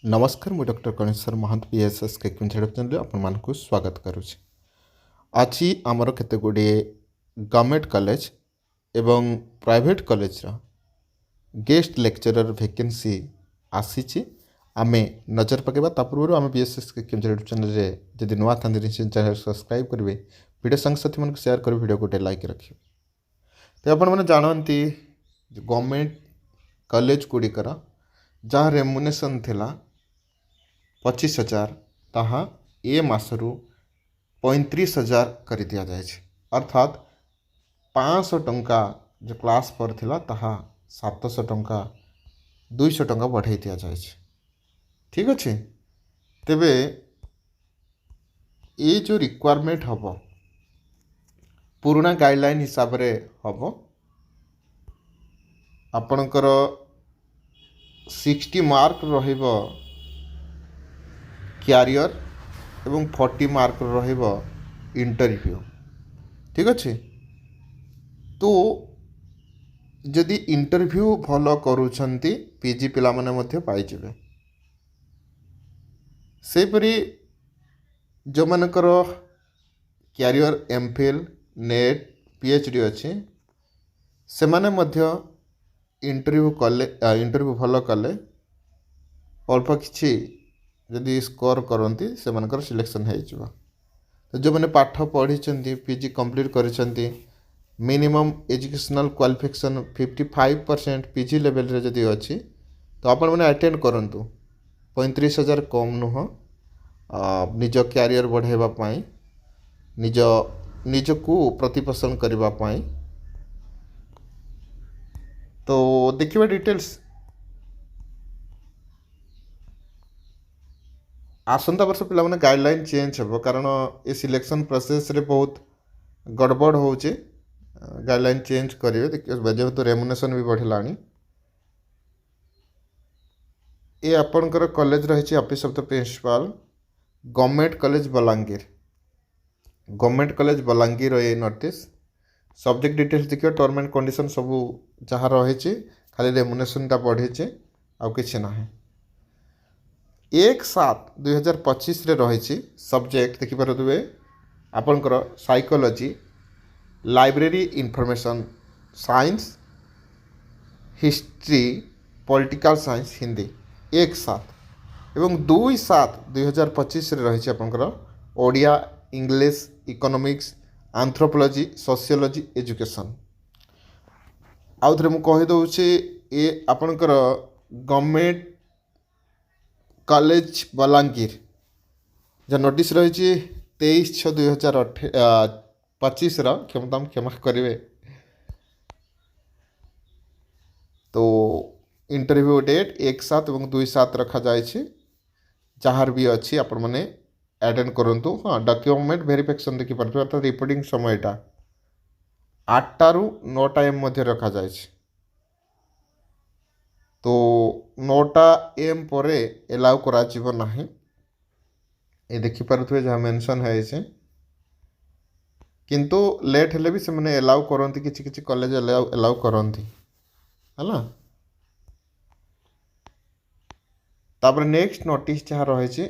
नमस्कार मु डॉक्टर कणेश्वर महंत PSS caking channel आपण स्वागत करुच्ची। आज आमर केते गुड़े गवर्नमेंट कॉलेज एवं private college guest lecturer vacancy आसी आमे नजर पकेबा। ता पूर्व आम पीएसएस केकिंग चैनल जदि नुआ था चैनल सब्सक्राइब करेंगे, वीडियो संग साथी मन शेयर कर वीडियो गोटे लाइक रखिए। तो आपण मैंने जानती गवर्नमेंट कॉलेज गुड़िकर जहाँ रेमुनेशन थिला 25,000 ताहा ए मासरू 35,000 कर दिया जाए, अर्थात 500 टंका जो क्लास पर थिला ताहा 700 टंका 200 टंका बढ़ाई दिया जाए। ठीक अच्छे, तेबे ये जो रिक्वायरमेंट हम पुराना गाइडलाइन हिसाब रे हम आपणकर 60 मार्क रहिबो क्यारियर एवं 40 मार्क रहिबो इंटरव्यू। ठीक अच्छे, तो जदि इंटरव्यू भल करूछंती पीजी पिला माने मध्य पाई जिवे। सेपरी जो मानकर क्यारियर एमफिल नेट पीएचडी अच्छे से माने मध्य इंटरव्यू भल कले अल्प किछि जदि स्कोर करती से मानकर सिलेक्शन हो। तो जो मैंने पाठ पढ़ी पीजी कंप्लीट करिसेंती minimum educational qualification 55% PG level रे जदि अच्छी तो आपण मैंने अटेंड करंतु। 35,000 कम नुह निज क्यारियर बढ़ाइबा पाई निजको प्रतिपोषण करबा पाई। तो देखिए डिटेल्स आसंता वर्ष पिला माने गाइडलाइन चेंज हो, कारण ये सिलेक्शन प्रोसेस रे बहुत गड़बड़ होचे। गाइडलाइन चेंज करेंगे देखिए, जेहेतु रेमुनेशन भी बढ़ला। ये आपणकर कॉलेज रही office of the principal government college Balangir. Government college Balangir ये नोटिस सब्जेक्ट डिटेल्स देखिए, टर्म एंड कंडीशन सब जहाँ रही खाली रेमुनेशनटा बढ़े आउ कि ना। 1/7/2025 रे रही सब्जेक्ट देखिपे आपणकर psychology, library information science, history, political science, Hindi 1/7 एवं 2/7/2025 रे रही आपणकर Odia, English, economics, anthropology, sociology, education. आउ थे मुझे कहीदे ये आपणकर गवर्नमेंट कॉलेज बलांगीर जो नोटिस रही 23/6/2025 क्षमा करेंगे। तो इंटरव्यू डेट 1/7 और 2/7 रखा जाए। जार भी अच्छी आपण मैंने अटेंड करूँ। हाँ, डॉक्यूमेंट वेरिफिकेशन देखिए, अर्थात रिपोर्टिंग समयटा 8टा ରୁ 9टा एम मध्य रखा जाए। तो 9टा एम पर एलाउ करा नहीं, ये देखिपे जहाँ मेंशन है। किंतु लेट हेले भी से मैंने एलाउ करती, किसी किसी कॉलेज एलाउ करती है। तापर नेक्स्ट नोटिस जहाँ रही